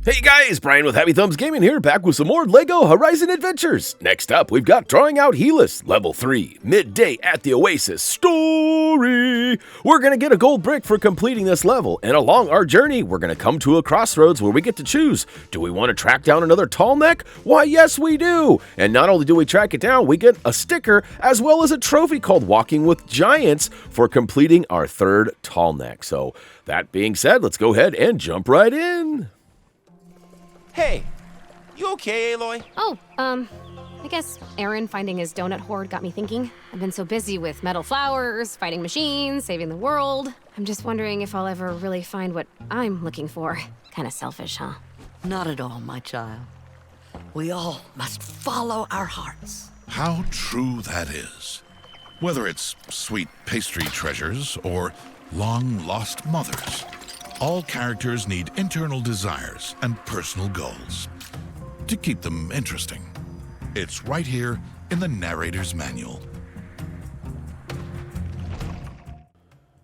Hey guys, Brian with HappyThumbsGaming here, back with some more LEGO Horizon Adventures. Next up, we've got Drawing Out Helis, Level 3, Midday at the Oasis Story. We're going to get a gold brick for completing this level, and along our journey, we're going to come to a crossroads where we get to choose. Do we want to track down another Tallneck? Why, yes we do! And not only do we track it down, we get a sticker as well as a trophy called Walking with Giants for completing our third Tallneck. So, that being said, let's go ahead and jump right in. Hey, you okay, Aloy? Oh, I guess Aaron finding his donut hoard got me thinking. I've been so busy with metal flowers, fighting machines, saving the world. I'm just wondering if I'll ever really find what I'm looking for. Kind of selfish, huh? Not at all, my child. We all must follow our hearts. How true that is. Whether it's sweet pastry treasures or long-lost mothers, all characters need internal desires and personal goals to keep them interesting. It's right here in the narrator's manual.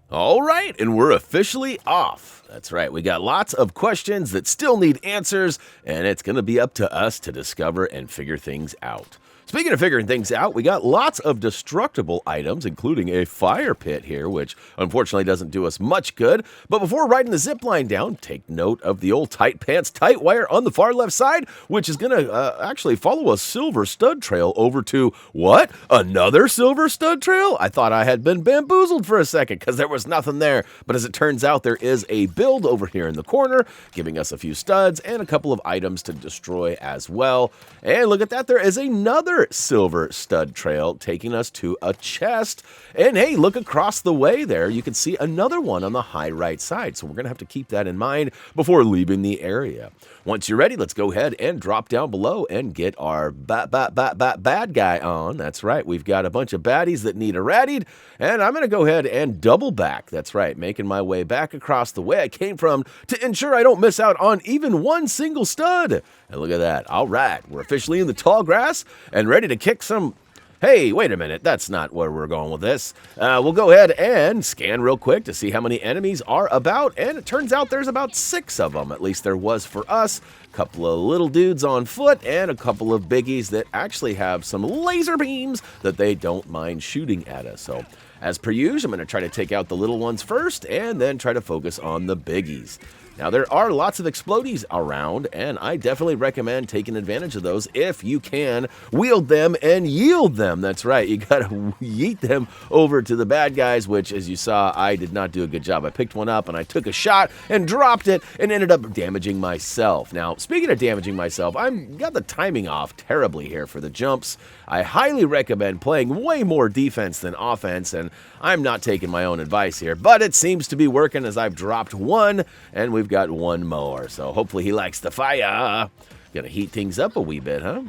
All right, and we're officially off. That's right, we got lots of questions that still need answers, and it's going to be up to us to discover and figure things out. Speaking of figuring things out, we got lots of destructible items, including a fire pit here, which unfortunately doesn't do us much good. But before riding the zip line down, take note of the old tight pants tight wire on the far left side, which is going to actually follow a silver stud trail over to, what? Another silver stud trail? I thought I had been bamboozled for a second because there was nothing there. But as it turns out, there is a build over here in the corner, giving us a few studs and a couple of items to destroy as well. And look at that, there is another silver stud trail taking us to a chest. And hey, look across the way there. You can see another one on the high right side. So we're going to have to keep that in mind before leaving the area. Once you're ready, let's go ahead and drop down below and get our bad guy on. That's right. We've got a bunch of baddies that need erradied. And I'm going to go ahead and double back. That's right. Making my way back across the way I came from to ensure I don't miss out on even one single stud. And look at that. All right. We're officially in the tall grass and ready to kick some... Hey, wait a minute. That's not where we're going with this. We'll go ahead and scan real quick to see how many enemies are about. And it turns out there's about 6 of them. At least there was for us. A couple of little dudes on foot and a couple of biggies that actually have some laser beams that they don't mind shooting at us. So, as per usual, I'm going to try to take out the little ones first and then try to focus on the biggies. Now, there are lots of explodies around, and I definitely recommend taking advantage of those if you can wield them and yield them. That's right, you gotta yeet them over to the bad guys, which, as you saw, I did not do a good job. I picked one up, and I took a shot and dropped it and ended up damaging myself. Now, speaking of damaging myself, I've got the timing off terribly here for the jumps. I highly recommend playing way more defense than offense, and I'm not taking my own advice here, but it seems to be working as I've dropped one, and we've got one more, so hopefully he likes the fire. Gonna heat things up a wee bit, huh?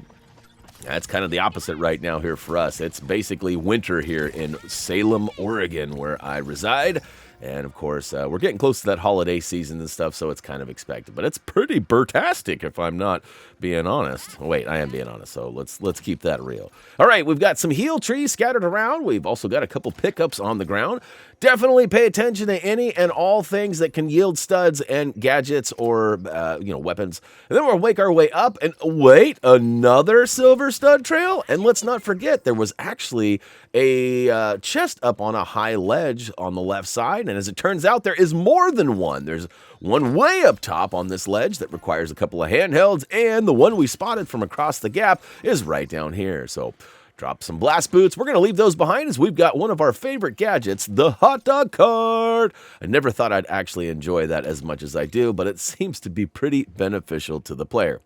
That's kind of the opposite right now here for us. It's basically winter here in Salem, Oregon, where I reside. And, of course, we're getting close to that holiday season and stuff, so it's kind of expected. But it's pretty burtastic, if I'm not being honest. Wait, I am being honest, so let's keep that real. All right, we've got some heal trees scattered around. We've also got a couple pickups on the ground. Definitely pay attention to any and all things that can yield studs and gadgets or, weapons. And then we'll make our way up and wait, another silver stud trail? And let's not forget, there was actually a chest up on a high ledge on the left side. And as it turns out, there is more than one. There's one way up top on this ledge that requires a couple of handhelds. And the one we spotted from across the gap is right down here. So... drop some blast boots. We're going to leave those behind as we've got one of our favorite gadgets, the hot dog cart. I never thought I'd actually enjoy that as much as I do, but it seems to be pretty beneficial to the player.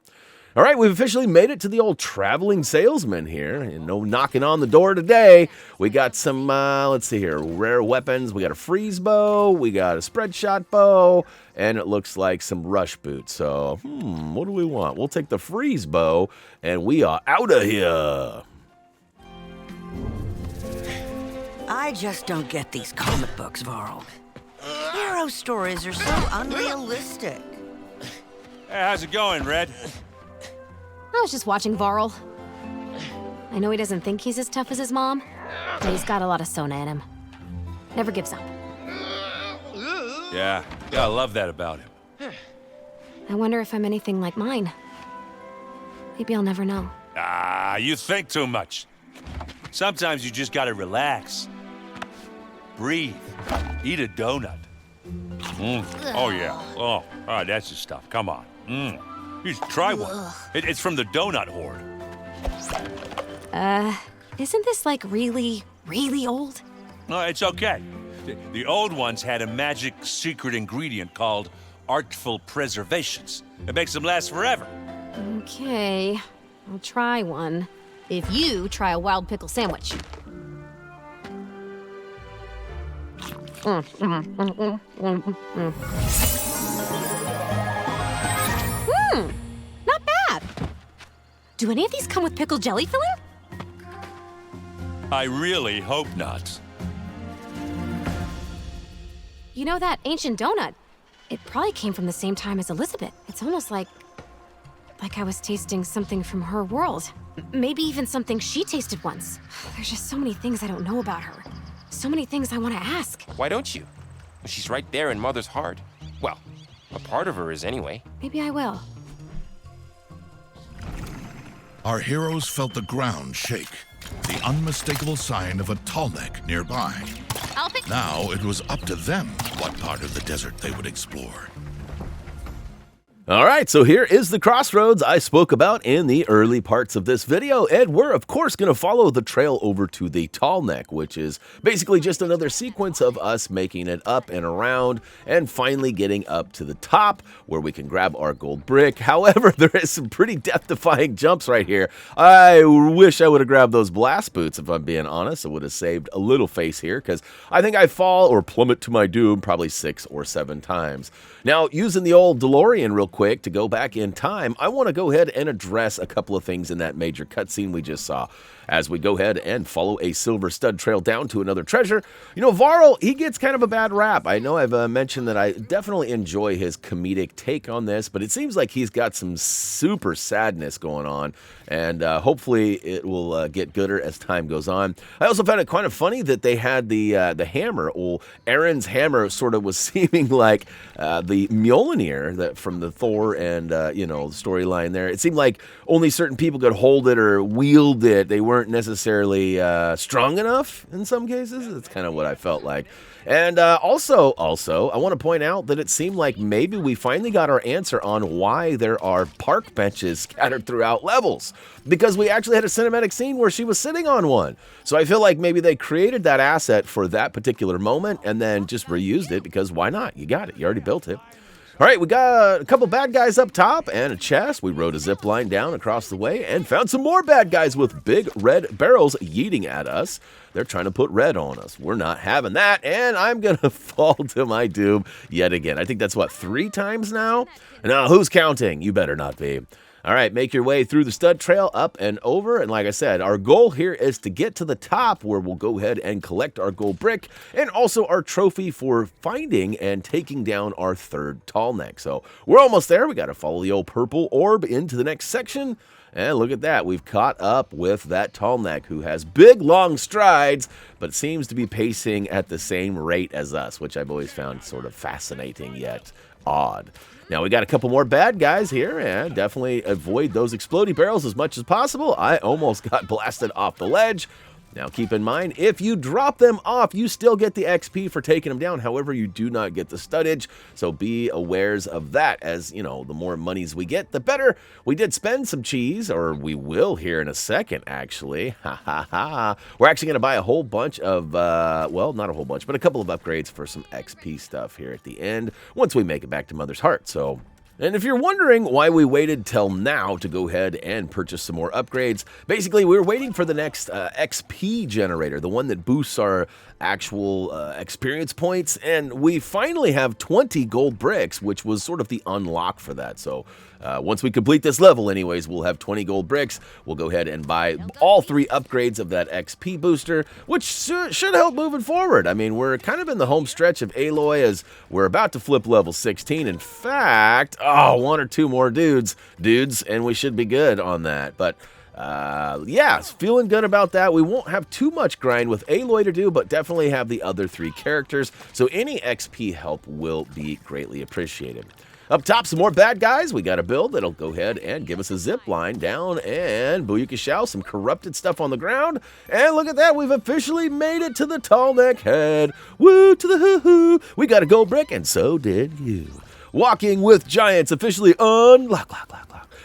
All right, we've officially made it to the old traveling salesman here. And no knocking on the door today. We got some, let's see here, rare weapons. We got a freeze bow. We got a spread shot bow. And it looks like some rush boots. So, what do we want? We'll take the freeze bow, and we are out of here. I just don't get these comic books, Varl. Hero stories are so unrealistic. Hey, how's it going, Red? I was just watching Varl. I know he doesn't think he's as tough as his mom, but he's got a lot of Sona in him. Never gives up. Yeah, I love that about him. I wonder if I'm anything like mine. Maybe I'll never know. Ah, you think too much. Sometimes you just gotta relax. Breathe. Eat a donut. Oh, yeah. Oh, that's the stuff. Come on. You should try one. It's from the donut horde. Isn't this like really, really old? No, it's okay. The old ones had a magic secret ingredient called artful preservations. It makes them last forever. Okay, I'll try one. If you try a wild pickle sandwich. Not bad. Do any of these come with pickle jelly filling? I really hope not. You know that ancient donut? It probably came from the same time as Elizabeth. It's almost like I was tasting something from her world. Maybe even something she tasted once. There's just so many things I don't know about her. So many things I want to ask. Why don't you? She's right there in Mother's heart. Well, a part of her is anyway. Maybe I will. Our heroes felt the ground shake, the unmistakable sign of a Tallneck nearby. I'll pick. Now it was up to them what part of the desert they would explore. All right, so here is the crossroads I spoke about in the early parts of this video, and we're of course going to follow the trail over to the Tallneck, which is basically just another sequence of us making it up and around and finally getting up to the top where we can grab our gold brick. However, there is some pretty death-defying jumps right here. I wish I would have grabbed those blast boots, if I'm being honest. It would have saved a little face here, because I think I fall or plummet to my doom probably 6 or 7 times. Now, using the old DeLorean real quick to go back in time, I want to go ahead and address a couple of things in that major cutscene we just saw. As we go ahead and follow a silver stud trail down to another treasure, you know, Varl, he gets kind of a bad rap. I know I've mentioned that I definitely enjoy his comedic take on this, but it seems like he's got some super sadness going on, and hopefully it will get gooder as time goes on. I also found it kind of funny that they had the hammer. Well, Aaron's hammer sort of was seeming like the Mjolnir that from the Thor and you know, the storyline there. It seemed like only certain people could hold it or wield it. They weren't necessarily strong enough in some cases. That's kind of what I felt like. And also, I want to point out that it seemed like maybe we finally got our answer on why there are park benches scattered throughout levels. Because we actually had a cinematic scene where she was sitting on one. So I feel like maybe they created that asset for that particular moment and then just reused it, because why not? You got it. You already built it. All right, we got a couple bad guys up top and a chest. We rode a zip line down across the way and found some more bad guys with big red barrels yeeting at us. They're trying to put red on us. We're not having that, and I'm going to fall to my doom yet again. I think that's, what, 3 times now? Now, who's counting? You better not be. All right, make your way through the stud trail, up and over, and like I said, our goal here is to get to the top where we'll go ahead and collect our gold brick and also our trophy for finding and taking down our 3rd Tallneck. So we're almost there. We got to follow the old purple orb into the next section, and look at that. We've caught up with that Tallneck, who has big, long strides, but seems to be pacing at the same rate as us, which I've always found sort of fascinating yet odd. Now, we got a couple more bad guys here, and definitely avoid those exploding barrels as much as possible. I almost got blasted off the ledge. Now, keep in mind, if you drop them off, you still get the XP for taking them down. However, you do not get the studdage, so be awares of that. As, you know, the more monies we get, the better. We did spend some cheese, or we will here in a second, actually. Ha, ha, ha. We're actually going to buy a whole bunch of, well, not a whole bunch, but a couple of upgrades for some XP stuff here at the end, once we make it back to Mother's Heart, so... And if you're wondering why we waited till now to go ahead and purchase some more upgrades, basically we were waiting for the next XP generator, the one that boosts our actual experience points, and we finally have 20 gold bricks, which was sort of the unlock for that. So once we complete this level anyways, we'll have 20 gold bricks. We'll go ahead and buy all 3 upgrades of that XP booster, which should help moving forward. I mean, we're kind of in the home stretch of Aloy as we're about to flip level 16. In fact, 1 or 2 more dudes, and we should be good on that. But yeah, feeling good about that. We won't have too much grind with Aloy to do, but definitely have the other 3 characters, so any XP help will be greatly appreciated. Up top, some more bad guys. We got a build that'll go ahead and give us a zip line down and booyakashow, some corrupted stuff on the ground. And look at that, we've officially made it to the Tallneck head. Woo to the hoo-hoo. We got a gold brick, and so did you. Walking with Giants officially unlocked.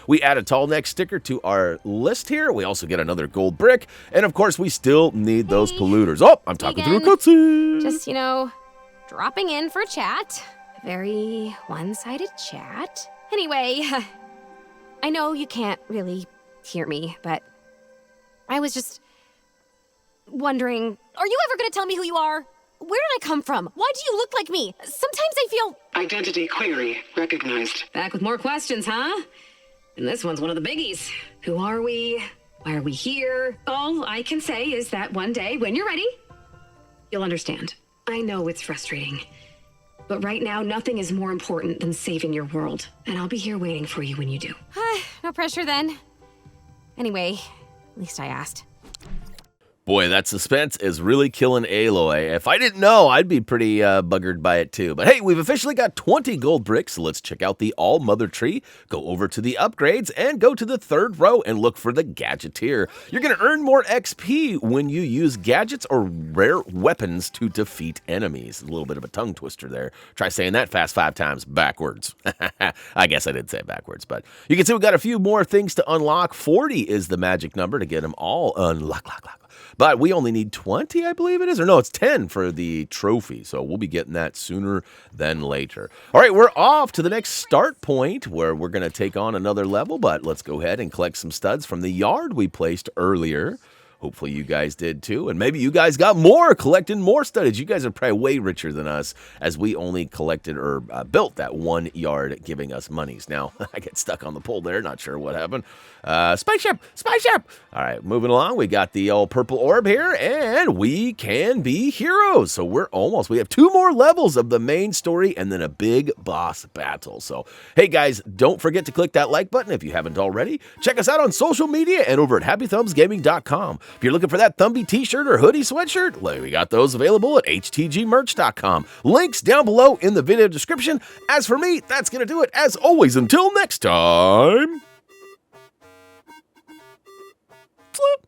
We add a Tallneck sticker to our list here. We also get another gold brick. And of course, we still need those polluters. Oh, I'm talking through a cutscene. Just, dropping in for chat. A very one-sided chat. Anyway, I know you can't really hear me, but I was just wondering, are you ever gonna tell me who you are? Where did I come from? Why do you look like me? Sometimes I feel... Identity query recognized. Back with more questions, huh? And this one's one of the biggies. Who are we? Why are we here? All I can say is that one day, when you're ready, you'll understand. I know it's frustrating. But right now, nothing is more important than saving your world. And I'll be here waiting for you when you do. No pressure then. Anyway, at least I asked. Boy, that suspense is really killing Aloy. If I didn't know, I'd be pretty buggered by it too. But hey, we've officially got 20 gold bricks, so let's check out the All-Mother tree, go over to the upgrades, and go to the third row and look for the Gadgeteer. You're going to earn more XP when you use gadgets or rare weapons to defeat enemies. A little bit of a tongue twister there. Try saying that fast 5 times backwards. I guess I did say it backwards, but you can see we've got a few more things to unlock. 40 is the magic number to get them all unlocked. But we only need 20, I believe it is. Or no, it's 10 for the trophy. So we'll be getting that sooner than later. All right, we're off to the next start point where we're going to take on another level. But let's go ahead and collect some studs from the yard we placed earlier. Hopefully you guys did too. And maybe you guys got more, collecting more studs. You guys are probably way richer than us as we only collected or built that 1 yard giving us monies. Now, I get stuck on the pole there. Not sure what happened. Spaceship. All right, moving along. We got the old purple orb here and we can be heroes. So we have 2 more levels of the main story and then a big boss battle. So, hey guys, don't forget to click that like button if you haven't already. Check us out on social media and over at HappyThumbsGaming.com. If you're looking for that Thumbie t-shirt or hoodie sweatshirt, we got those available at HTGmerch.com. Links down below in the video description. As for me, that's going to do it. As always, until next time...